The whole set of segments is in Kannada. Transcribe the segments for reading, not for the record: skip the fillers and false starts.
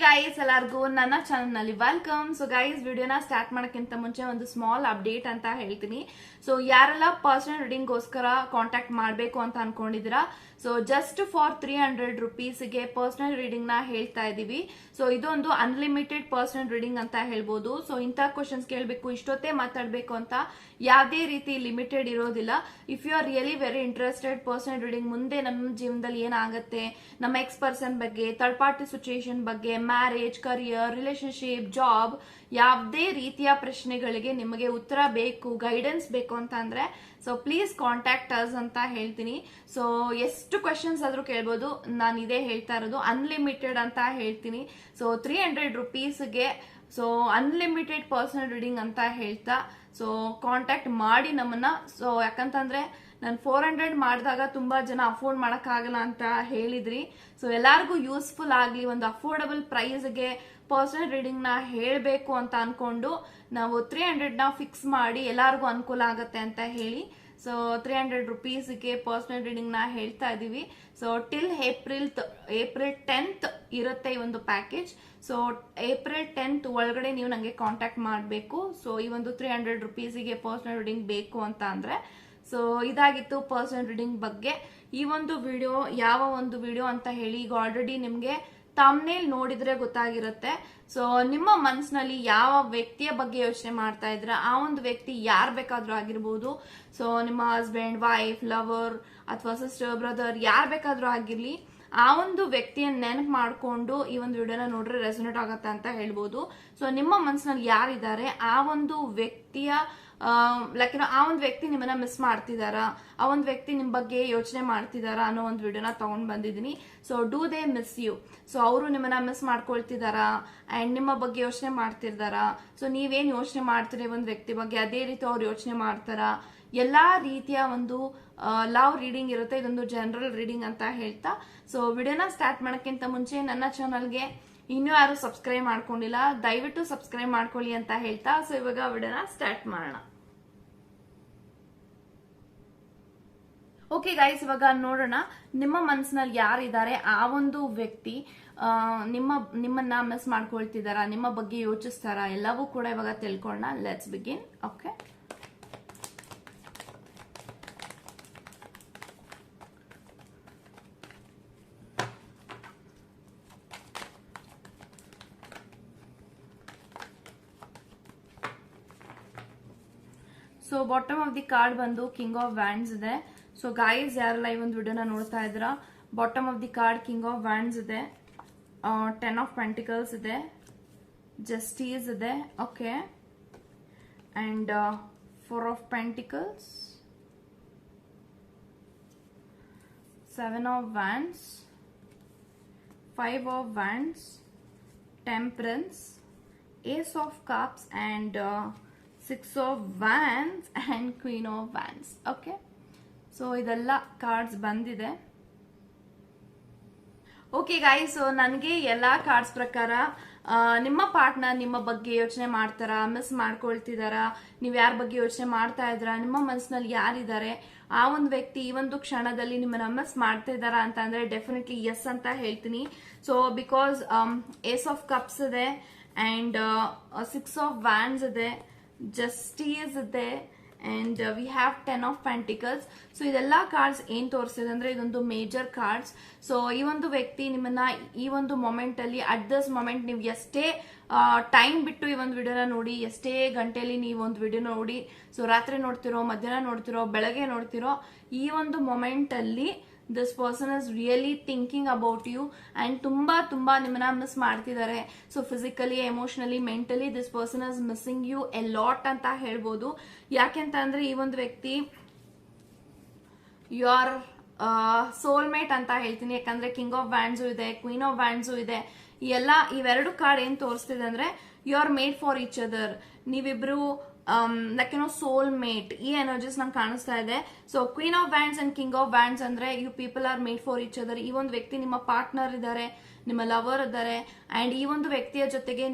ಗೈಸ್ ಎಲ್ಲರಿಗೂ ನನ್ನ ಚಾನಲ್ ನಲ್ಲಿ ವೆಲ್ಕಮ್. ಸೊ ಗೈಸ್ ವಿಡಿಯೋನ ಸ್ಟಾರ್ಟ್ ಮಾಡೋಕ್ಕಿಂತ ಮುಂಚೆ ಒಂದು ಸ್ಮಾಲ್ ಅಪ್ಡೇಟ್ ಅಂತ ಹೇಳ್ತೀನಿ. ಸೊ ಯಾರೆಲ್ಲ ಪರ್ಸನಲ್ ರೀಡಿಂಗ್ ಗೋಸ್ಕರ ಕಾಂಟ್ಯಾಕ್ಟ್ ಮಾಡಬೇಕು ಅಂತ ಅನ್ಕೊಂಡಿದ್ದೀರಾ, ಸೊ ಜಸ್ಟ್ ಫಾರ್ 300 rupeesಗೆ ಪರ್ಸನಲ್ ರೀಡಿಂಗ್ ನ ಹೇಳ್ತಾ ಇದೀವಿ. ಸೊ ಇದೊಂದು ಅನ್ಲಿಮಿಟೆಡ್ ಪರ್ಸನಲ್ ರೀಡಿಂಗ್ ಅಂತ ಹೇಳ್ಬೋದು. ಸೊ ಇಂಥ ಕ್ವಶನ್ಸ್ ಕೇಳಬೇಕು, ಇಷ್ಟೊತ್ತೇ ಮಾತಾಡಬೇಕು ಅಂತ ಯಾವುದೇ ರೀತಿ ಲಿಮಿಟೆಡ್ ಇರೋದಿಲ್ಲ. If you are really very interested personal reading, ಮುಂದೆ ನಮ್ಮ ಜೀವನದಲ್ಲಿ ಏನಾಗುತ್ತೆ, ನಮ್ಮ ಎಕ್ಸ್ ಪರ್ಸನ್ ಬಗ್ಗೆ, ಥರ್ಡ್ ಪಾರ್ಟಿ ಸಿಚುಯೇಷನ್ ಬಗ್ಗೆ, ಮ್ಯಾರೇಜ್, ಕರಿಯರ್, ರಿಲೇಶನ್ಶಿಪ್, ಜಾಬ್, ಯಾವುದೇ ರೀತಿಯ ಪ್ರಶ್ನೆಗಳಿಗೆ ನಿಮಗೆ ಉತ್ತರ ಬೇಕು, ಗೈಡೆನ್ಸ್ ಬೇಕು ಅಂತ ಅಂದ್ರೆ ಸೊ ಪ್ಲೀಸ್ ಕಾಂಟ್ಯಾಕ್ಟ್ ಅಸ್ ಅಂತ ಹೇಳ್ತೀನಿ. ಸೊ ಎಷ್ಟು ಕ್ವಶನ್ಸ್ ಆದ್ರೂ ಕೇಳ್ಬೋದು, ನಾನು ಇದೇ ಹೇಳ್ತಾ ಇರೋದು ಅನ್ಲಿಮಿಟೆಡ್ ಅಂತ ಹೇಳ್ತೀನಿ. ಸೊ 300 rupeesಗೆ ಸೊ ಅನ್ಲಿಮಿಟೆಡ್ ಪರ್ಸನಲ್ ರೀಡಿಂಗ್ ಅಂತ ಹೇಳ್ತಾ ಸೊ ಕಾಂಟ್ಯಾಕ್ಟ್ ಮಾಡಿ ನಮ್ಮನ್ನ. ಸೊ ಯಾಕಂತಂದ್ರೆ ನಾನು 400 ಮಾಡಿದಾಗ ತುಂಬಾ ಜನ ಅಫೋರ್ಡ್ ಮಾಡಕ್ಕಾಗಲ್ಲ ಅಂತ ಹೇಳಿದ್ರಿ. ಸೊ ಎಲ್ಲಾರ್ಗು ಯೂಸ್ಫುಲ್ ಆಗ್ಲಿ, ಒಂದು ಅಫೋರ್ಡಬಲ್ ಪ್ರೈಸ್ಗೆ ಪರ್ಸನಲ್ ರೀಡಿಂಗ್ ನ ಹೇಳ್ಬೇಕು ಅಂತ ಅನ್ಕೊಂಡು ನಾವು 300 ನ ಫಿಕ್ಸ್ ಮಾಡಿ ಎಲ್ಲಾರ್ಗು ಅನುಕೂಲ ಆಗತ್ತೆ ಅಂತ ಹೇಳಿ ಸೊ 300 rupeesಗೆ ಪರ್ಸನಲ್ ರೀಡಿಂಗ್ ನ ಹೇಳ್ತಾ ಇದೀವಿ. ಸೊ ಟಿಲ್ ಏಪ್ರಿಲ್ 10th ಇರುತ್ತೆ ಈ ಒಂದು ಪ್ಯಾಕೇಜ್. ಸೊ ಏಪ್ರಿಲ್ 10th ಒಳಗಡೆ ನೀವು ನಂಗೆ ಕಾಂಟ್ಯಾಕ್ಟ್ ಮಾಡಬೇಕು. ಸೊ ಈ ಒಂದು 300 rupeesಗೆ ಪರ್ಸನಲ್ ರೀಡಿಂಗ್ ಬೇಕು ಅಂತ ಅಂದ್ರೆ ಸೊ ಇದಾಗಿತ್ತು ಪರ್ಸನಲ್ ರೀಡಿಂಗ್ ಬಗ್ಗೆ. ಈ ಒಂದು ವಿಡಿಯೋ ಯಾವ ಒಂದು ವಿಡಿಯೋ ಅಂತ ಹೇಳಿ ಈಗ ಆಲ್ರೆಡಿ ನಿಮ್ಗೆ ತಮ್ನೇಲ್ ನೋಡಿದ್ರೆ ಗೊತ್ತಾಗಿರುತ್ತೆ. ಸೊ ನಿಮ್ಮ ಮನಸ್ಸಿನಲ್ಲಿ ಯಾವ ವ್ಯಕ್ತಿಯ ಬಗ್ಗೆ ಯೋಚನೆ ಮಾಡ್ತಾ ಇದ್ರ, ಆ ಒಂದು ವ್ಯಕ್ತಿ ಯಾರು ಬೇಕಾದ್ರೂ ಆಗಿರ್ಬೋದು. ಸೊ ನಿಮ್ಮ ಹಸ್ಬೆಂಡ್, ವೈಫ್, ಲವರ್ ಅಥವಾ ಸಿಸ್ಟರ್, ಬ್ರದರ್, ಯಾರು ಬೇಕಾದ್ರೂ ಆಗಿರ್ಲಿ, ಆ ಒಂದು ವ್ಯಕ್ತಿಯನ್ನ ನೆನಪು ಮಾಡ್ಕೊಂಡು ಈ ಒಂದು ವಿಡಿಯೋನ ನೋಡ್ರೆ ರೆಸೊನೇಟ್ ಆಗತ್ತೆ ಅಂತ ಹೇಳ್ಬೋದು. ಸೊ ನಿಮ್ಮ ಮನಸ್ಸಿನಲ್ಲಿ ಯಾರಿದ್ದಾರೆ, ಆ ಒಂದು ವ್ಯಕ್ತಿಯ ಆ ಒಂದು ವ್ಯಕ್ತಿ ನಿಮ್ಮನ್ನ ಮಿಸ್ ಮಾಡ್ತಿದಾರಾ, ಆ ಒಂದು ವ್ಯಕ್ತಿ ನಿಮ್ ಬಗ್ಗೆ ಯೋಚನೆ ಮಾಡ್ತಿದಾರಾ ಅನ್ನೋ ಒಂದು ವಿಡಿಯೋನ ತಗೊಂಡ್ ಬಂದಿದ್ದೀನಿ. So do they miss you, so ಅವರು ನಿಮ್ಮನ್ನ ಮಿಸ್ ಮಾಡ್ಕೊಳ್ತಿದಾರಾ ಅಂಡ್ ನಿಮ್ಮ ಬಗ್ಗೆ ಯೋಚನೆ ಮಾಡ್ತಿರ್ತಾರಾ, ಸೊ ನೀವೇನ್ ಯೋಚನೆ ಮಾಡ್ತೀರಿ ಒಂದು ವ್ಯಕ್ತಿ ಬಗ್ಗೆ ಅದೇ ರೀತಿ ಅವ್ರು ಯೋಚನೆ ಮಾಡ್ತಾರಾ, ಎಲ್ಲಾ ರೀತಿಯ ಒಂದು ಲವ್ ರೀಡಿಂಗ್ ಇರುತ್ತೆ. ಇದೊಂದು ಜನರಲ್ ರೀಡಿಂಗ್ ಅಂತ ಹೇಳ್ತಾ ಸೊ ವಿಡಿಯೋನ ಸ್ಟಾರ್ಟ್ ಮಾಡೋಕ್ಕಿಂತ ಮುಂಚೆ ನನ್ನ ಚಾನಲ್ಗೆ ಇನ್ನೂ ಯಾರು ಸಬ್ಸ್ಕ್ರೈಬ್ ಮಾಡ್ಕೊಂಡಿಲ್ಲ, ದಯವಿಟ್ಟು ಸಬ್ಸ್ಕ್ರೈಬ್ ಮಾಡ್ಕೊಳ್ಳಿ ಅಂತ ಹೇಳ್ತಾ ಸೊ ಇವಾಗ ವಿಡಿಯೋನ ಸ್ಟಾರ್ಟ್ ಮಾಡೋಣ. ಓಕೆ ಗೈಸ್, ಇವಾಗ ನೋಡೋಣ ನಿಮ್ಮ ಮನಸ್ಸಿನಲ್ಲಿ ಯಾರಿದ್ದಾರೆ, ಆ ಒಂದು ವ್ಯಕ್ತಿ ನಿಮ್ಮನ್ನ ಮಿಸ್ ಮಾಡ್ಕೊಳ್ತಿದಾರಾ, ನಿಮ್ಮ ಬಗ್ಗೆ ಯೋಚಿಸ್ತಾರಾ, ಎಲ್ಲವೂ ಕೂಡ ಇವಾಗ ತಿಳ್ಕೊಳ್ಳೋಣ. Let's begin. Okay, so bottom of the card ಬಂದು ಕಿಂಗ್ ಆಫ್ ವ್ಯಾಂಡ್ಸ್ ಇದೆ. ಸೊ ಗೈಸ್ ಯಾರೆಲ್ಲ ಈ ಒಂದು ವಿಡಿಯೋನ ನೋಡ್ತಾ ಇದ್ರ, bottom of the card king of wands ಇದೆ, 10 of Pentacles ಇದೆ, ಜಸ್ಟಿಸ್ ಇದೆ, okay, and 4 of Pentacles, 7 of Wands, 5 of Wands, Temperance, Ace of Cups, and 6 of Wands and Queen of Wands. Okay, so ಇದೆಲ್ಲ ಕಾರ್ಡ್ಸ್ ಬಂದಿದೆ. ಓಕೆ ಗೈಸ್, ಸೊ ನನಗೆ ಎಲ್ಲಾ ಕಾರ್ಡ್ಸ್ ಪ್ರಕಾರ ನಿಮ್ಮ ಪಾರ್ಟ್ನರ್ ನಿಮ್ಮ ಬಗ್ಗೆ ಯೋಚನೆ ಮಾಡ್ತಾರಾ, ಮಿಸ್ ಮಾಡ್ಕೊಳ್ತಿದಾರಾ, ನೀವ್ ಯಾರ ಬಗ್ಗೆ ಯೋಚನೆ ಮಾಡ್ತಾ ಇದ್ರ, ನಿಮ್ಮ ಮನಸ್ಸಿನಲ್ಲಿ ಯಾರಿದ್ದಾರೆ, ಆ ಒಂದು ವ್ಯಕ್ತಿ ಈ ಒಂದು ಕ್ಷಣದಲ್ಲಿ ನಿಮ್ಮನ್ನ ಮಿಸ್ ಮಾಡ್ತಾ ಇದಾರಾ ಅಂತ ಅಂದ್ರೆ ಡೆಫಿನೆಟ್ಲಿ ಎಸ್ ಅಂತ ಹೇಳ್ತೀನಿ. So because ace of cups ಇದೆ ಅಂಡ್ 6 of Wands ಇದೆ, ಜಸ್ಟಿಸ್ ಇದೆ and we have 10 of Pentacles. So ಇದೆಲ್ಲ ಕಾರ್ಡ್ಸ್ ಏನ್ ತೋರಿಸಿದೆ ಅಂದ್ರೆ ಇದೊಂದು ಮೇಜರ್ ಕಾರ್ಡ್ಸ್. ಸೊ ಈ ಒಂದು ವ್ಯಕ್ತಿ ನಿಮ್ಮನ್ನ ಈ ಒಂದು ಮೊಮೆಂಟ್ ಅಲ್ಲಿ ಅಟ್ ದಿಸ್ ಮೊಮೆಂಟ್ ನೀವು ಎಷ್ಟೇ ಟೈಮ್ ಬಿಟ್ಟು ಈ ಒಂದು ವಿಡಿಯೋನ ನೋಡಿ, ಎಷ್ಟೇ ಗಂಟೆಯಲ್ಲಿ ನೀವು ಒಂದು ವಿಡಿಯೋ ನೋಡಿ, ಸೊ ರಾತ್ರಿ ನೋಡ್ತಿರೋ, ಮಧ್ಯಾಹ್ನ ನೋಡ್ತಿರೋ, ಬೆಳಗ್ಗೆ ನೋಡ್ತಿರೋ, ಈ ಒಂದು ಮೊಮೆಂಟ್ ಅಲ್ಲಿ this person is really thinking about you and ತುಂಬಾ ನಿಮ್ಮನ್ನ ಮಿಸ್ ಮಾಡ್ತಿದ್ದಾರೆ. So physically, emotionally, mentally this person is missing you a lot ಅಂತ ಹೇಳ್ಬೋದು. ಯಾಕೆಂತ ಅಂದ್ರೆ ಈ ಒಂದು ವ್ಯಕ್ತಿ ಯುವರ್ ಸೋಲ್ಮೇಟ್ ಅಂತ ಹೇಳ್ತೀನಿ. ಯಾಕಂದ್ರೆ ಕಿಂಗ್ ಆಫ್ ವ್ಯಾಂಡ್ಸು ಇದೆ, ಕ್ವೀನ್ ಆಫ್ ವ್ಯಾಂಡ್ಸು ಇದೆ. ಇವೆರಡು ಕಾರ್ಡ್ ಏನ್ ತೋರಿಸ್ತಿದೆ ಅಂದ್ರೆ you are made for each other, ನೀವಿಬ್ರು ಲೈಕ್ ಸೋಲ್ ಮೇಟ್, ಈ ಎನರ್ಜೀಸ್ ನಂಗೆ ಕಾಣಿಸ್ತಾ ಇದೆ. So queen of wands and king of wands ಅಂದ್ರೆ you people are made for each other. ಈ ಒಂದು ವ್ಯಕ್ತಿ ನಿಮ್ಮ ಪಾರ್ಟ್ನರ್ ಇದ್ದಾರೆ, ನಿಮ್ಮ ಲವರ್ ಇದ್ದಾರೆ ಅಂಡ್ ಈ ಒಂದು ವ್ಯಕ್ತಿಯ ಜೊತೆಗೆ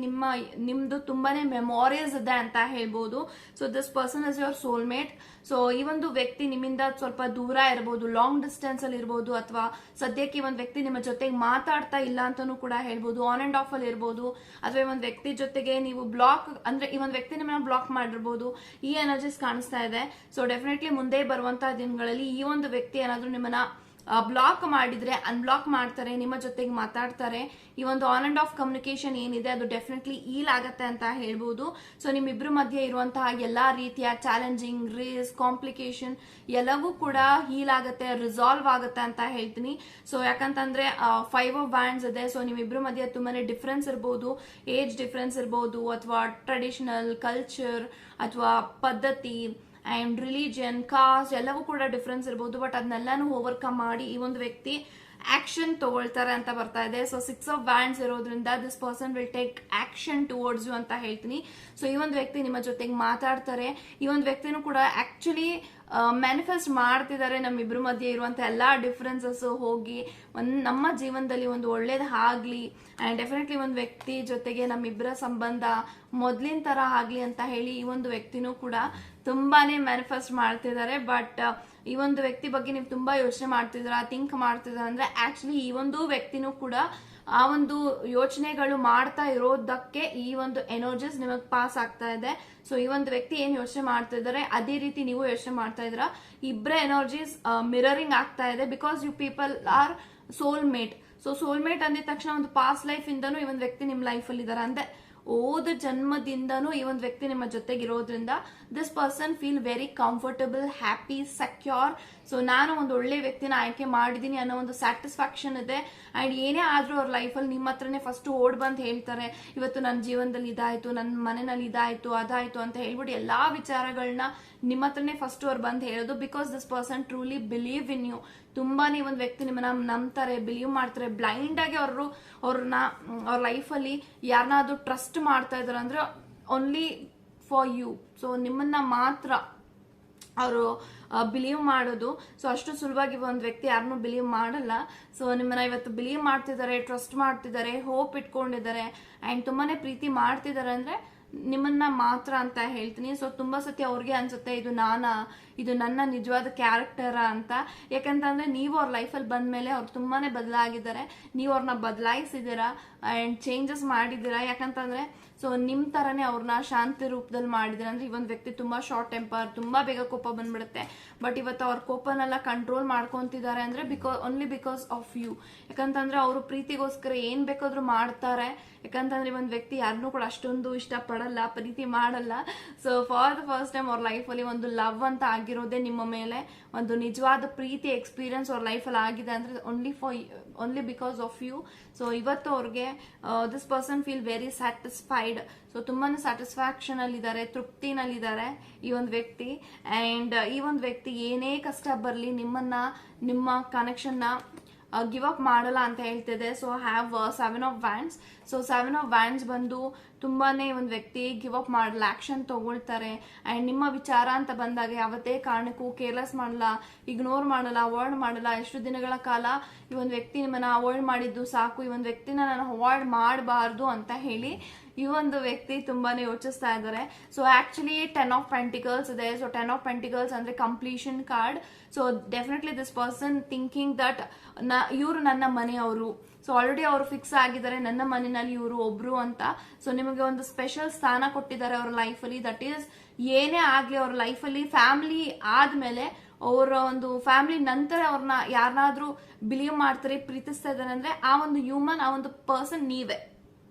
ನಿಮ್ದು ತುಂಬಾನೇ ಮೆಮೊರೀಸ್ ಇದೆ ಅಂತ ಹೇಳ್ಬೋದು. So this person is your soulmate. So ಈ ಒಂದು ವ್ಯಕ್ತಿ ನಿಮ್ಮಿಂದ ಸ್ವಲ್ಪ ದೂರ ಇರಬಹುದು, ಲಾಂಗ್ ಡಿಸ್ಟೆನ್ಸ್ ಅಲ್ಲಿ ಇರಬಹುದು, ಅಥವಾ ಸದ್ಯಕ್ಕೆ ಈ ಒಂದು ವ್ಯಕ್ತಿ ನಿಮ್ಮ ಜೊತೆಗೆ ಮಾತಾಡ್ತಾ ಇಲ್ಲ ಅಂತಾನೂ ಕೂಡ ಹೇಳ್ಬೋದು. ಆನ್ ಅಂಡ್ ಆಫ್ ಅಲ್ಲಿ ಇರಬಹುದು, ಅಥವಾ ಈ ಒಂದು ವ್ಯಕ್ತಿ ಜೊತೆಗೆ ನೀವು ಬ್ಲಾಕ್ ಅಂದ್ರೆ ಈ ಒಂದು ವ್ಯಕ್ತಿ ನಿಮ್ಮನ್ನ ಬ್ಲಾಕ್ ಮಾಡಿರ್ಬೋದು. ಈ ಎನರ್ಜೀಸ್ ಕಾಣಿಸ್ತಾ ಇದೆ. ಸೊ ಡೆಫಿನೆಟ್ಲಿ ಮುಂದೆ ಬರುವಂತಹ ದಿನಗಳಲ್ಲಿ ಈ ಒಂದು ವ್ಯಕ್ತಿ ಏನಾದ್ರೂ ನಿಮ್ಮನ್ನ ಬ್ಲಾಕ್ ಮಾಡಿದ್ರೆ ಅನ್ಬ್ಲಾಕ್ ಮಾಡ್ತಾರೆ, ನಿಮ್ಮ ಜೊತೆಗೆ ಮಾತಾಡ್ತಾರೆ. ಈ ಒಂದು ಆನ್ ಅಂಡ್ ಆಫ್ ಕಮ್ಯುನಿಕೇಶನ್ ಏನಿದೆ ಅದು ಡೆಫಿನೆಟ್ಲಿ ಈಲ್ ಆಗತ್ತೆ ಅಂತ ಹೇಳ್ಬೋದು. ಸೊ ನಿಮ್ಮಿಬ್ರ ಮಧ್ಯೆ ಇರುವಂತಹ ಎಲ್ಲಾ ರೀತಿಯ ಚಾಲೆಂಜಿಂಗ್, ರೇಸ್, ಕಾಂಪ್ಲಿಕೇಶನ್ ಎಲ್ಲವೂ ಕೂಡ ಹೀಲ್ ಆಗತ್ತೆ, ರಿಸಾಲ್ವ್ ಆಗತ್ತೆ ಅಂತ ಹೇಳ್ತೀನಿ. ಸೊ ಯಾಕಂತಂದ್ರೆ 5 ಆಫ್ ವ್ಯಾಂಡ್ಸ್ ಇದೆ. ಸೊ ನಿಮ್ಮಿಬ್ರ ಮಧ್ಯೆ ತುಂಬಾನೇ ಡಿಫ್ರೆನ್ಸ್ ಇರ್ಬೋದು, ಏಜ್ ಡಿಫ್ರೆನ್ಸ್ ಇರ್ಬೋದು, ಅಥವಾ ಟ್ರೆಡಿಷನಲ್ ಕಲ್ಚರ್ ಅಥವಾ ಪದ್ಧತಿ ಅಂಡ್ ರಿಲಿಜನ್, ಕಾಸ್ಟ್ ಎಲ್ಲವೂ ಕೂಡ ಡಿಫ್ರೆನ್ಸ್ ಇರಬಹುದು. ಬಟ್ ಅದನ್ನೆಲ್ಲಾನು ಓವರ್ಕಮ್ ಮಾಡಿ ಈ ಒಂದು ವ್ಯಕ್ತಿ ಆಕ್ಷನ್ ತಗೊಳ್ತಾರೆ ಅಂತ ಬರ್ತಾ ಇದೆ. ಸೊ 6 ಆಫ್ ವ್ಯಾಂಡ್ಸ್ ಇರೋದ್ರಿಂದ this person will take action towards you ಅಂತ ಹೇಳ್ತೀನಿ. ಸೊ ಈ ಒಂದು ವ್ಯಕ್ತಿ ನಿಮ್ಮ ಜೊತೆಗೆ ಮಾತಾಡ್ತಾರೆ. ಈ ಒಂದು ವ್ಯಕ್ತಿನೂ ಕೂಡ ಆಕ್ಚುಲಿ ಮ್ಯಾನಿಫೆಸ್ಟ್ ಮಾಡ್ತಿದ್ದಾರೆ ನಮ್ಮಿಬ್ರ ಮಧ್ಯೆ ಇರುವಂತ ಎಲ್ಲಾ ಡಿಫ್ರೆನ್ಸಸ್ ಹೋಗಿ ನಮ್ಮ ಜೀವನದಲ್ಲಿ ಒಂದು ಒಳ್ಳೇದು ಆಗ್ಲಿ ಅಂಡ್ ಡೆಫಿನೆಟ್ಲಿ ಒಂದು ವ್ಯಕ್ತಿ ಜೊತೆಗೆ ನಮ್ಮಿಬ್ಬರ ಸಂಬಂಧ ಮೊದ್ಲಿನ ತರ ಆಗ್ಲಿ ಅಂತ ಹೇಳಿ ಈ ಒಂದು ವ್ಯಕ್ತಿನೂ ಕೂಡ ತುಂಬಾನೇ ಮ್ಯಾನಿಫೆಸ್ಟ್ ಮಾಡ್ತಿದ್ದಾರೆ. ಬಟ್ ಈ ಒಂದು ವ್ಯಕ್ತಿ ಬಗ್ಗೆ ನೀವು ತುಂಬಾ ಯೋಚನೆ ಮಾಡ್ತಿದ್ರ, ಥಿಂಕ್ ಮಾಡ್ತಿದ್ರ ಅಂದ್ರೆ ಆಕ್ಚುಲಿ ಈ ಒಂದು ವ್ಯಕ್ತಿನೂ ಕೂಡ ಆ ಒಂದು ಯೋಚನೆಗಳು ಮಾಡ್ತಾ ಇರೋದಕ್ಕೆ ಈ ಒಂದು ಎನರ್ಜೀಸ್ ನಿಮಗೆ ಪಾಸ್ ಆಗ್ತಾ ಇದೆ. ಸೊ ಈ ಒಂದು ವ್ಯಕ್ತಿ ಏನ್ ಯೋಚನೆ ಮಾಡ್ತಾ ಇದಾರೆ ಅದೇ ರೀತಿ ನೀವು ಯೋಚನೆ ಮಾಡ್ತಾ ಇದ್ರ. ಇಬ್ಬರ ಎನರ್ಜೀಸ್ ಮಿರರಿಂಗ್ ಆಗ್ತಾ ಇದೆ because you people are soulmate. So soulmate ಅಂದಿದ ತಕ್ಷಣ ಒಂದು ಪಾಸ್ಟ್ ಲೈಫ್ ಇಂದನೂ ಈ ಒಂದು ವ್ಯಕ್ತಿ ನಿಮ್ ಲೈಫ್ ಅಲ್ಲಿ ಇದಾರೆ ಅಂದ್ರೆ ಓದ ಜನ್ಮದಿಂದನೂ ಈ ಒಂದು ವ್ಯಕ್ತಿ ನಿಮ್ಮ ಜೊತೆಗಿರೋದ್ರಿಂದ this person feel very comfortable, happy, secure. So ನಾನು ಒಂದು ಒಳ್ಳೆ ವ್ಯಕ್ತಿನ ಆಯ್ಕೆ ಮಾಡಿದೀನಿ ಅನ್ನೋ ಒಂದು ಸ್ಯಾಟಿಸ್ಫ್ಯಾಕ್ಷನ್ ಇದೆ. ಅಂಡ್ ಏನೇ ಆದ್ರೂ ಅವ್ರ ಲೈಫಲ್ಲಿ ನಿಮ್ಮ ಹತ್ರನೇ ಫಸ್ಟ್ ಓಡ್ ಬಂದ್ ಹೇಳ್ತಾರೆ, ಇವತ್ತು ನನ್ನ ಜೀವನದಲ್ಲಿ ಇದಾಯ್ತು, ನನ್ನ ಮನೆಯಲ್ಲಿ ಇದಾಯ್ತು, ಅದಾಯ್ತು ಅಂತ ಹೇಳ್ಬಿಟ್ಟು ಎಲ್ಲಾ ವಿಚಾರಗಳನ್ನ ನಿಮ್ಮ ಹತ್ರನೇ ಫಸ್ಟ್ ಅವ್ರು ಬಂದ್ ಹೇಳೋದು. Because this person truly believe in you. ತುಂಬಾನೇ ಒಂದು ವ್ಯಕ್ತಿ ನಿಮ್ಮನ್ನ ನಂಬ್ತಾರೆ, ಬಿಲೀವ್ ಮಾಡ್ತಾರೆ. ಬ್ಲೈಂಡ್ ಆಗಿ ಅವ್ರನ್ನ ಅವ್ರ ಲೈಫಲ್ಲಿ ಯಾರನ್ನಾದ್ರೂ ಟ್ರಸ್ಟ್ ಮಾಡ್ತಾ ಇದಾರೆ ಅಂದ್ರೆ ಓನ್ಲಿ ಫಾರ್ ಯು. ಸೊ ನಿಮ್ಮನ್ನ ಮಾತ್ರ ಅವರು ಬಿಲೀವ್ ಮಾಡೋದು. ಸೊ ಅಷ್ಟು ಸುಲಭವಾಗಿ ಒಂದು ವ್ಯಕ್ತಿ ಯಾರನ್ನೂ ಬಿಲೀವ್ ಮಾಡಲ್ಲ. ಸೊ ನಿಮ್ಮನ್ನ ಇವತ್ತು ಬಿಲೀವ್ ಮಾಡ್ತಿದ್ದಾರೆ, ಟ್ರಸ್ಟ್ ಮಾಡ್ತಿದ್ದಾರೆ, ಹೋಪ್ ಇಟ್ಕೊಂಡಿದ್ದಾರೆ ಅಂಡ್ ತುಂಬಾನೇ ಪ್ರೀತಿ ಮಾಡ್ತಿದ್ದಾರೆ ಅಂದ್ರೆ ನಿಮ್ಮನ್ನ ಮಾತ್ರ ಅಂತ ಹೇಳ್ತೀನಿ. ಸೊ ತುಂಬಾ ಸತಿ ಅವ್ರಿಗೆ ಅನ್ಸುತ್ತೆ ಇದು ನನ್ನ ನಿಜವಾದ ಕ್ಯಾರೆಕ್ಟರ ಅಂತ. ಯಾಕಂತಂದ್ರೆ ನೀವು ಅವ್ರ ಲೈಫಲ್ಲಿ ಬಂದ್ಮೇಲೆ ಅವ್ರು ತುಂಬಾನೇ ಬದಲಾಗಿದ್ದಾರೆ, ನೀವು ಅವ್ರನ್ನ ಬದಲಾಯಿಸಿದ್ದೀರಾ ಅಂಡ್ ಚೇಂಜಸ್ ಮಾಡಿದ್ದೀರಾ. ಯಾಕಂತಂದ್ರೆ ಸೊ ನಿಮ್ ತರನೇ ಅವ್ರನ್ನ ಶಾಂತಿ ರೂಪದಲ್ಲಿ ಮಾಡಿದ್ರೆ ಅಂದ್ರೆ ಈ ಒಂದು ವ್ಯಕ್ತಿ ತುಂಬಾ ಶಾರ್ಟ್ ಟೆಂಪರ್, ತುಂಬಾ ಬೇಗ ಕೋಪ ಬಂದ್ಬಿಡುತ್ತೆ. ಬಟ್ ಇವತ್ತು ಅವ್ರ ಕೋಪನೆಲ್ಲ ಕಂಟ್ರೋಲ್ ಮಾಡ್ಕೊಂತಿದ್ದಾರೆ ಅಂದ್ರೆ ಓನ್ಲಿ ಬಿಕಾಸ್ ಆಫ್ ಯು. ಯಾಕಂತಂದ್ರೆ ಅವರು ಪ್ರೀತಿಗೋಸ್ಕರ ಏನ್ ಬೇಕಾದ್ರೂ ಮಾಡ್ತಾರೆ. ಯಾಕಂತಂದ್ರೆ ಒಂದು ವ್ಯಕ್ತಿ ಯಾರನ್ನೂ ಕೂಡ ಅಷ್ಟೊಂದು ಇಷ್ಟ ಪಡಲ್ಲ, ಪ್ರೀತಿ ಮಾಡಲ್ಲ. So for the first time ಅವ್ರ ಲೈಫಲ್ಲಿ ಒಂದು ಲವ್ ಅಂತ ಆಗಿರೋದೇ ನಿಮ್ಮ ಮೇಲೆ, ಒಂದು ನಿಜವಾದ ಪ್ರೀತಿ ಎಕ್ಸ್ಪೀರಿಯನ್ಸ್ ಅವ್ರ ಲೈಫಲ್ಲಿ ಆಗಿದೆ ಅಂದ್ರೆ only because of you. So ಇವತ್ತು ಅವ್ರಿಗೆ this person feel very satisfied. So ತುಂಬಾನೇ ಸ್ಯಾಟಿಸ್ಫ್ಯಾಕ್ಷನ್ ಅಲ್ಲಿ ಇದ್ದಾರೆ, ತೃಪ್ತಿನಲ್ಲಿದ್ದಾರೆ ಈ ಒಂದು ವ್ಯಕ್ತಿ. ಅಂಡ್ ಈ ಒಂದು ವ್ಯಕ್ತಿ ಏನೇ ಕಷ್ಟ ಬರಲಿ ನಿಮ್ಮ ಕನೆಕ್ಷನ್ ನ ಗಿವ್ ಅಪ್ ಮಾಡಲ್ಲ ಅಂತ ಹೇಳ್ತಿದೆ. So have 7 of wands. So 7 of wands ಬಂದು ತುಂಬಾನೇ ಒಂದು ವ್ಯಕ್ತಿ ಗಿವ್ ಅಪ್ ಮಾಡಲ್ಲ, ಆಕ್ಷನ್ ತಗೊಳ್ತಾರೆ. ಅಂಡ್ ನಿಮ್ಮ ವಿಚಾರ ಅಂತ ಬಂದಾಗ ಯಾವತ್ತೇ ಕಾರಣಕ್ಕೂ ಕೇರ್ಲೆಸ್ ಮಾಡಲ್ಲ, ಇಗ್ನೋರ್ ಮಾಡಲ್ಲ, ಅವಾಯ್ಡ್ ಮಾಡಲ್ಲ. ಎಷ್ಟು ದಿನಗಳ ಕಾಲ ಈ ಒಂದು ವ್ಯಕ್ತಿ ನಿಮ್ಮನ್ನ ಅವಾಯ್ಡ್ ಮಾಡಿದ್ದು ಸಾಕು, ಈ ಒಂದು ವ್ಯಕ್ತಿನ ನಾನು ಅವಾಯ್ಡ್ ಮಾಡಬಾರ್ದು ಅಂತ ಹೇಳಿ ಈ ಒಂದು ವ್ಯಕ್ತಿ ತುಂಬಾನೇ ಯೋಚಿಸ್ತಾ ಇದ್ದಾರೆ. ಸೊ ಆಕ್ಚುಲಿ 10 ಆಫ್ ಪೆಂಟಿಕಲ್ಸ್ ಇದೆ. ಸೊ 10 ಆಫ್ ಪೆಂಟಿಕಲ್ಸ್ ಅಂದ್ರೆ completion card. So definitely this person thinking that ಇವರು ನನ್ನ ಮನೆಯವರು. ಸೊ ಆಲ್ರೆಡಿ ಅವರು ಫಿಕ್ಸ್ ಆಗಿದ್ದಾರೆ, ನನ್ನ ಮನೆಯಲ್ಲಿ ಇವರು ಒಬ್ರು ಅಂತ. ಸೊ ನಿಮಗೆ ಒಂದು ಸ್ಪೆಷಲ್ ಸ್ಥಾನ ಕೊಟ್ಟಿದ್ದಾರೆ ಅವ್ರ ಲೈಫಲ್ಲಿ. ದಟ್ ಈಸ್ ಏನೇ ಆಗ್ಲಿ ಅವ್ರ ಲೈಫಲ್ಲಿ ಫ್ಯಾಮಿಲಿ ಆದ್ಮೇಲೆ ಅವರ ಒಂದು ಫ್ಯಾಮಿಲಿ ನಂತರ ಅವ್ರನ್ನ ಯಾರನ್ನಾದ್ರೂ ಬಿಲೀವ್ ಮಾಡ್ತಾರೆ, ಪ್ರೀತಿಸ್ತಾ ಇದ್ದಾರೆ ಅಂದ್ರೆ ಆ ಒಂದು ಹ್ಯೂಮನ್, ಆ ಒಂದು ಪರ್ಸನ್ ನೀವೇ.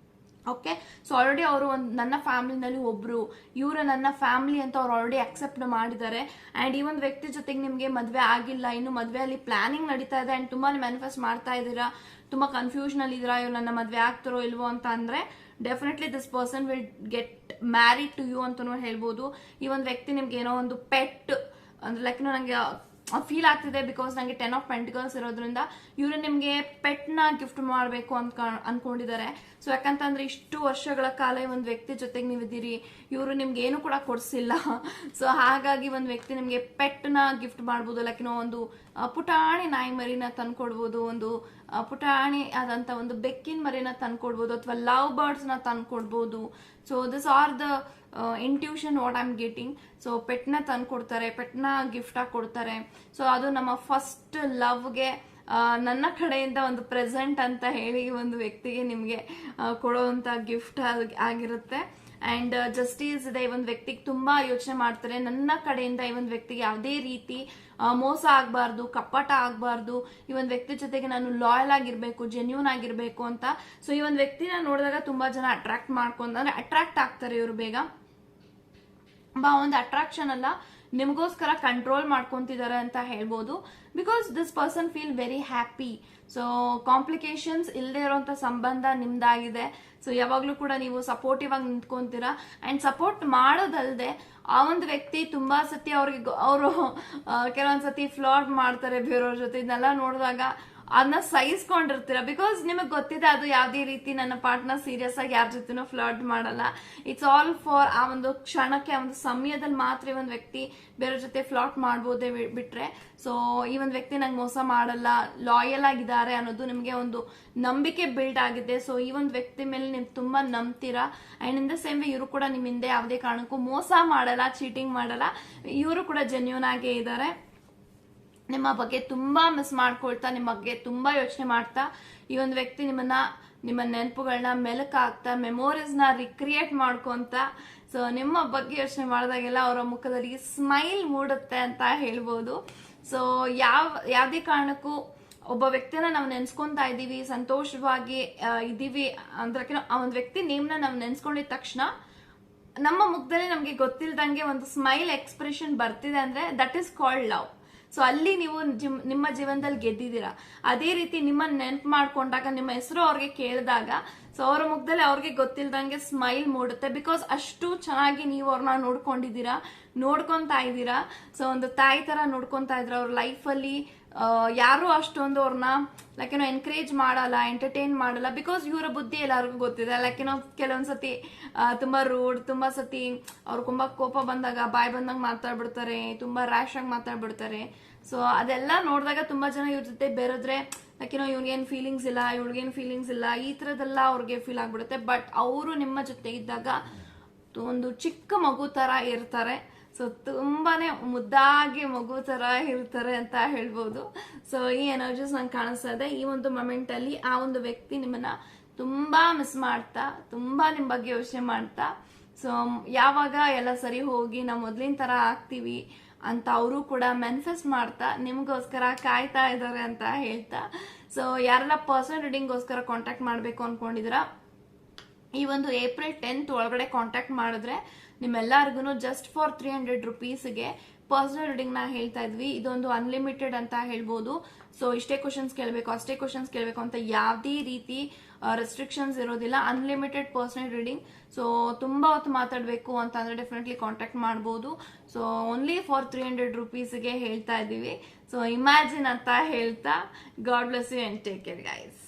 ಓಕೆ. ಸೊ ಆಲ್ರೆಡಿ ಅವರು ನನ್ನ ಫ್ಯಾಮಿಲಿನಲ್ಲಿ ಒಬ್ರು, ಇವರು ನನ್ನ ಫ್ಯಾಮಿಲಿ ಅಂತ ಅವ್ರು ಆಲ್ರೆಡಿ ಅಕ್ಸೆಪ್ಟ್ ಮಾಡಿದ್ದಾರೆ. ಅಂಡ್ ಈ ಒಂದು ವ್ಯಕ್ತಿ ಜೊತೆಗೆ ನಿಮ್ಗೆ ಮದ್ವೆ ಆಗಿಲ್ಲ, ಇನ್ನು ಮದ್ವೆಯಲ್ಲಿ ಪ್ಲಾನಿಂಗ್ ನಡೀತಾ ಇದೆ ಅಂಡ್ ತುಂಬಾ ಮ್ಯಾನಿಫೆಸ್ಟ್ ಮಾಡ್ತಾ ಇದ್ದೀರಾ, ತುಂಬಾ ಕನ್ಫ್ಯೂಷನ್ ಅಲ್ಲಿ ಇದೀರಾ, ಇವ್ರು ನನ್ನ ಮದ್ವೆ ಆಗ್ತಾರೋ ಇಲ್ವೋ ಅಂತ ಅಂದ್ರೆ definitely this person will get married to you ಅಂತಾನು ಹೇಳ್ಬೋದು. ಈ ಒಂದು ವ್ಯಕ್ತಿ ನಿಮ್ಗೆ ಏನೋ ಒಂದು ಪೆಟ್ ಅಂದ್ರೆ ಲೈಕ್ ನಂಗೆ ಫೀಲ್ ಆಗ್ತಿದೆ ಬಿಕಾಸ್ ನಂಗೆ 10 ಆಫ್ ಪೆಂಟಿಕಲ್ಸ್ ಇರೋದ್ರಿಂದ ಇವರು ನಿಮ್ಗೆ ಪೆಟ್ ನ ಗಿಫ್ಟ್ ಮಾಡಬೇಕು ಅಂತ ಅನ್ಕೊಂಡಿದ್ದಾರೆ. ಸೊ ಯಾಕಂತಂದ್ರೆ ಇಷ್ಟು ವರ್ಷಗಳ ಕಾಲ ಈ ಒಂದು ವ್ಯಕ್ತಿ ಜೊತೆಗೆ ನೀವಿದ್ದೀರಿ, ಇವರು ನಿಮ್ಗೆ ಏನು ಕೂಡ ಕೊಡ್ಸಿಲ್ಲ. ಸೊ ಹಾಗಾಗಿ ಒಂದು ವ್ಯಕ್ತಿ ನಿಮ್ಗೆ ಪೆಟ್ ನ ಗಿಫ್ಟ್ ಮಾಡ್ಬೋದು, ಲೈಕ್ ಒಂದು ಪುಟಾಣಿ ನಾಯಿ ಮರಿನ ತಂದ್ಕೊಡ್ಬೋದು, ಒಂದು ಪುಟಾಣಿ ಆದಂತ ಒಂದು ಬೆಕ್ಕಿನ ಮರಿನ ತಂದ್ಕೊಡ್ಬೋದು, ಅಥವಾ ಲವ್ ಬರ್ಡ್ಸ್ ನ ತಂದ್ಕೊಡ್ಬೋದು. So this are the intuition what I am getting. So ಪೆಟ್ನ ತಂದ್ಕೊಡ್ತಾರೆ, ಪೆಟ್ನ ಗಿಫ್ಟ್ ಆಗಿ ಕೊಡ್ತಾರೆ. ಸೊ ಅದು ನಮ್ಮ ಫಸ್ಟ್ ಲವ್ಗೆ ನನ್ನ ಕಡೆಯಿಂದ ಒಂದು ಪ್ರೆಸೆಂಟ್ ಅಂತ ಹೇಳಿ ಒಂದು ವ್ಯಕ್ತಿಗೆ ನಿಮ್ಗೆ ಕೊಡುವಂತ ಗಿಫ್ಟ್ ಆಗಿರುತ್ತೆ. ಅಂಡ್ ಜಸ್ಟಿಸ್ ಇದೆ, ಈ ಒಂದು ವ್ಯಕ್ತಿಗೆ ತುಂಬಾ ಯೋಚನೆ ಮಾಡ್ತಾರೆ. ನನ್ನ ಕಡೆಯಿಂದ ಈ ಒಂದು ವ್ಯಕ್ತಿಗೆ ಯಾವುದೇ ರೀತಿ ಮೋಸ ಆಗ್ಬಾರ್ದು, ಕಪ್ಪಟ ಆಗ್ಬಾರ್ದು, ಈ ಒಂದು ವ್ಯಕ್ತಿ ಜೊತೆಗೆ ನಾನು ಲಾಯಲ್ ಆಗಿರ್ಬೇಕು, ಜೆನ್ಯೂನ್ ಆಗಿರ್ಬೇಕು ಅಂತ. ಸೊ ಈ ಒಂದು ವ್ಯಕ್ತಿನ ನೋಡಿದಾಗ ತುಂಬಾ ಜನ ಅಟ್ರಾಕ್ಟ್ ಆಗ್ತಾರೆ ಇವರು ಬೇಗ. ಒಂದು ಅಟ್ರಾಕ್ಷನ್ ಅಲ್ಲ, ನಿಮಗೋಸ್ಕರ ಕಂಟ್ರೋಲ್ ಮಾಡ್ಕೊಂತಿದ್ದಾರೆ ಅಂತ ಹೇಳ್ಬೋದು. Because this person feel very happy. So complications ಇಲ್ಲದೆ ಇರುವಂತ ಸಂಬಂಧ ನಿಮ್ದಾಗಿದೆ. ಸೊ ಯಾವಾಗ್ಲೂ ಕೂಡ ನೀವು ಸಪೋರ್ಟಿವ್ ಆಗಿ ನಿಂತ್ಕೊಂತೀರಾ. ಅಂಡ್ ಸಪೋರ್ಟ್ ಮಾಡೋದಲ್ದೆ ಆ ಒಂದು ವ್ಯಕ್ತಿ ತುಂಬಾ ಸತಿ ಅವರು ಕೆಲವೊಂದ್ಸತಿ ಫ್ಲಾಟ್ ಮಾಡ್ತಾರೆ ಬೇರೆಯವ್ರ ಜೊತೆ. ಇದನ್ನೆಲ್ಲ ನೋಡಿದಾಗ ಅದನ್ನ ಸಹಿಸ್ಕೊಂಡಿರ್ತೀರ. ಬಿಕಾಸ್ ನಿಮಗ್ ಗೊತ್ತಿದೆ ಅದು ಯಾವ್ದೇ ರೀತಿ ನನ್ನ ಪಾರ್ಟ್ನರ್ ಸೀರಿಯಸ್ ಆಗಿ ಯಾರ ಜೊತೆನೂ ಫ್ಲರ್ಟ್ ಮಾಡಲ್ಲ. ಇಟ್ಸ್ ಆಲ್ ಫಾರ್ ಆ ಒಂದು ಕ್ಷಣಕ್ಕೆ, ಆ ಒಂದು ಸಮಯದಲ್ಲಿ ಮಾತ್ರ ಈ ಒಂದು ವ್ಯಕ್ತಿ ಬೇರೆ ಜೊತೆ ಫ್ಲಾಟ್ ಮಾಡ್ಬೋದೇ ಬಿಟ್ರೆ. ಸೊ ಈ ಒಂದು ವ್ಯಕ್ತಿ ನಂಗೆ ಮೋಸ ಮಾಡಲ್ಲ, ಲಾಯಲ್ ಆಗಿದ್ದಾರೆ ಅನ್ನೋದು ನಿಮ್ಗೆ ಒಂದು ನಂಬಿಕೆ ಬಿಲ್ಡ್ ಆಗಿದೆ. ಸೊ ಈ ಒಂದು ವ್ಯಕ್ತಿ ಮೇಲೆ ನೀವು ತುಂಬಾ ನಂಬ್ತೀರಾ. And in the same way ಇವರು ಕೂಡ ನಿಮ್ ಹಿಂದೆ ಯಾವುದೇ ಕಾರಣಕ್ಕೂ ಮೋಸ ಮಾಡಲ್ಲ, ಚೀಟಿಂಗ್ ಮಾಡಲ್ಲ. ಇವರು ಕೂಡ ಜೆನ್ಯೂನ್ ಆಗೇ ಇದ್ದಾರೆ. ನಿಮ್ಮ ಬಗ್ಗೆ ತುಂಬಾ ಮಿಸ್ ಮಾಡ್ಕೊಳ್ತಾ, ನಿಮ್ಮ ಬಗ್ಗೆ ತುಂಬಾ ಯೋಚನೆ ಮಾಡ್ತಾ ಈ ಒಂದು ವ್ಯಕ್ತಿ ನಿಮ್ಮ ನೆನಪುಗಳನ್ನ ಮೆಲುಕು ಹಾಕ್ತಾ, ಮೆಮೊರೀಸ್ ನ ರಿಕ್ರಿಯೇಟ್ ಮಾಡ್ಕೊಂತ, ಸೊ ನಿಮ್ಮ ಬಗ್ಗೆ ಯೋಚನೆ ಮಾಡಿದಾಗೆಲ್ಲ ಅವರ ಮುಖದಲ್ಲಿ ಸ್ಮೈಲ್ ಮೂಡುತ್ತೆ ಅಂತ ಹೇಳ್ಬೋದು. ಸೊ ಯಾವ್ದೇ ಕಾರಣಕ್ಕೂ ಒಬ್ಬ ವ್ಯಕ್ತಿನ ನಾವು ನೆನ್ಸ್ಕೊಂತಾ ಇದೀವಿ, ಸಂತೋಷವಾಗಿ ಇದೀವಿ ಅಂದ್ರೆ ಆ ಒಂದು ವ್ಯಕ್ತಿ ನೇಮ್ನ ನಾವು ನೆನ್ಸ್ಕೊಂಡಿದ ತಕ್ಷಣ ನಮ್ಮ ಮುಖದಲ್ಲಿ ನಮ್ಗೆ ಗೊತ್ತಿಲ್ದಂಗೆ ಒಂದು ಸ್ಮೈಲ್ ಎಕ್ಸ್ಪ್ರೆಷನ್ ಬರ್ತಿದೆ ಅಂದ್ರೆ that is called love. So ಅಲ್ಲಿ ನೀವು ನಿಮ್ಮ ಜೀವನದಲ್ಲಿ ಗೆದ್ದಿದ್ದೀರಾ. ಅದೇ ರೀತಿ ನಿಮ್ಮನ್ನ ನೆನ್ಪು ಮಾಡ್ಕೊಂಡಾಗ, ನಿಮ್ಮ ಹೆಸರು ಅವ್ರಿಗೆ ಕೇಳಿದಾಗ, ಸೊ ಅವರ ಮುಖದಲ್ಲಿ ಅವ್ರಿಗೆ ಗೊತ್ತಿಲ್ದಂಗೆ ಸ್ಮೈಲ್ ಮೂಡುತ್ತೆ. ಬಿಕಾಸ್ ಅಷ್ಟು ಚೆನ್ನಾಗಿ ನೀವು ಅವ್ರನ್ನ ನೋಡ್ಕೊಂತಾ ಇದ್ದೀರಾ. ಸೊ ಒಂದು ತಾಯಿ ತರ ನೋಡ್ಕೊಂತಾ ಇದ್ರ ಅವ್ರ ಲೈಫಲ್ಲಿ. ಯಾರು ಅಷ್ಟೊಂದು ಅವ್ರನ್ನ ಲೈಕ್ ಎನ್ಕರೇಜ್ ಮಾಡಲ್ಲ, ಎಂಟರ್ಟೈನ್ ಮಾಡಲ್ಲ. ಬಿಕಾಸ್ ಇವರ ಬುದ್ಧಿ ಎಲ್ಲರಿಗೂ ಗೊತ್ತಿದೆ. ಲೈಕ್ ಕೆಲವೊಂದ್ಸತಿ ತುಂಬಾ ರೂಡ್, ತುಂಬಾ ಸತಿ ಅವ್ರು ತುಂಬಾ ಕೋಪ ಬಂದಾಗ ಬಾಯ್ ಬಂದಾಗ ಮಾತಾಡ್ಬಿಡ್ತಾರೆ, ತುಂಬಾ ರ್ಯಾಶ್ ಆಗಿ ಮಾತಾಡ್ಬಿಡ್ತಾರೆ. ಸೊ ಅದೆಲ್ಲ ನೋಡಿದಾಗ ತುಂಬಾ ಜನ ಇವ್ರ ಜೊತೆ ಬೇರೆದ್ರೆ ಲೈಕ್ ಇವ್ರಿಗೇನ್ ಫೀಲಿಂಗ್ಸ್ ಇಲ್ಲ, ಇವ್ರಿಗೇನ್ ಫೀಲಿಂಗ್ಸ್ ಇಲ್ಲ, ಈ ತರದೆಲ್ಲ ಅವ್ರಿಗೆ ಫೀಲ್ ಆಗ್ಬಿಡುತ್ತೆ. ಬಟ್ ಅವರು ನಿಮ್ಮ ಜೊತೆ ಇದ್ದಾಗ ಒಂದು ಚಿಕ್ಕ ಮಗು ತರ ಇರ್ತಾರೆ. ಸೊ ತುಂಬಾನೇ ಮುದ್ದಾಗಿ ಮಗು ತರ ಇರ್ತಾರೆ ಅಂತ ಹೇಳ್ಬೋದು. ಸೊ ಈ ಎನರ್ಜೀಸ್ ನಂಗೆ ಕಾಣಿಸ್ತಾ ಇದೆ. ಈ ಒಂದು ಮೊಮೆಂಟ್ ಅಲ್ಲಿ ಆ ಒಂದು ವ್ಯಕ್ತಿ ನಿಮ್ಮನ್ನ ತುಂಬಾ ಮಿಸ್ ಮಾಡ್ತಾ, ತುಂಬಾ ನಿಮ್ ಬಗ್ಗೆ ಯೋಚನೆ ಮಾಡ್ತಾ, ಸೊ ಯಾವಾಗ ಎಲ್ಲ ಸರಿ ಹೋಗಿ ನಾವು ಮೊದ್ಲಿನ ತರ ಆಗ್ತೀವಿ ಅಂತ ಅವರು ಕೂಡ ಮ್ಯಾನಿಫೆಸ್ಟ್ ಮಾಡ್ತಾ ನಿಮ್ಗೋಸ್ಕರ ಕಾಯ್ತಾ ಇದ್ದಾರೆ ಅಂತ ಹೇಳ್ತಾ. ಸೊ ಯಾರೆಲ್ಲ ಪರ್ಸನಲ್ ರೀಡಿಂಗ್ಗೋಸ್ಕರ ಕಾಂಟ್ಯಾಕ್ಟ್ ಮಾಡ್ಬೇಕು ಅನ್ಕೊಂಡಿದ್ರ ಈ ಒಂದು ಏಪ್ರಿಲ್ 10th ಒಳಗಡೆ ಕಾಂಟ್ಯಾಕ್ಟ್ ಮಾಡಿದ್ರೆ ನಿಮ್ಮೆಲ್ಲರಿಗೂ ಜಸ್ಟ್ ಫಾರ್ 300 rupeesಗೆ ಪರ್ಸನಲ್ ರೀಡಿಂಗ್ ನ ಹೇಳ್ತಾ ಇದ್ವಿ. ಇದೊಂದು ಅನ್ಲಿಮಿಟೆಡ್ ಅಂತ ಹೇಳ್ಬೋದು. ಸೊ ಇಷ್ಟೇ ಕ್ವಶನ್ಸ್ ಕೇಳಬೇಕು, ಅಷ್ಟೇ ಕ್ವಶನ್ಸ್ ಕೇಳಬೇಕು ಅಂತ ಯಾವ್ದೇ ರೀತಿ ರೆಸ್ಟ್ರಿಕ್ಷನ್ಸ್ ಇರೋದಿಲ್ಲ. Unlimited personal reading. ಸೊ ತುಂಬಾ ಹೊತ್ತು ಮಾತಾಡ್ಬೇಕು ಅಂತ ಅಂದ್ರೆ ಡೆಫಿನೆಟ್ಲಿ ಕಾಂಟ್ಯಾಕ್ಟ್ ಮಾಡಬಹುದು. ಸೊ ಓನ್ಲಿ ಫಾರ್ 300 rupeesಗೆ ಹೇಳ್ತಾ ಇದೀವಿ. ಸೊ ಇಮ್ಯಾಜಿನ್ ಅಂತ ಹೇಳ್ತಾ God bless you and take care guys.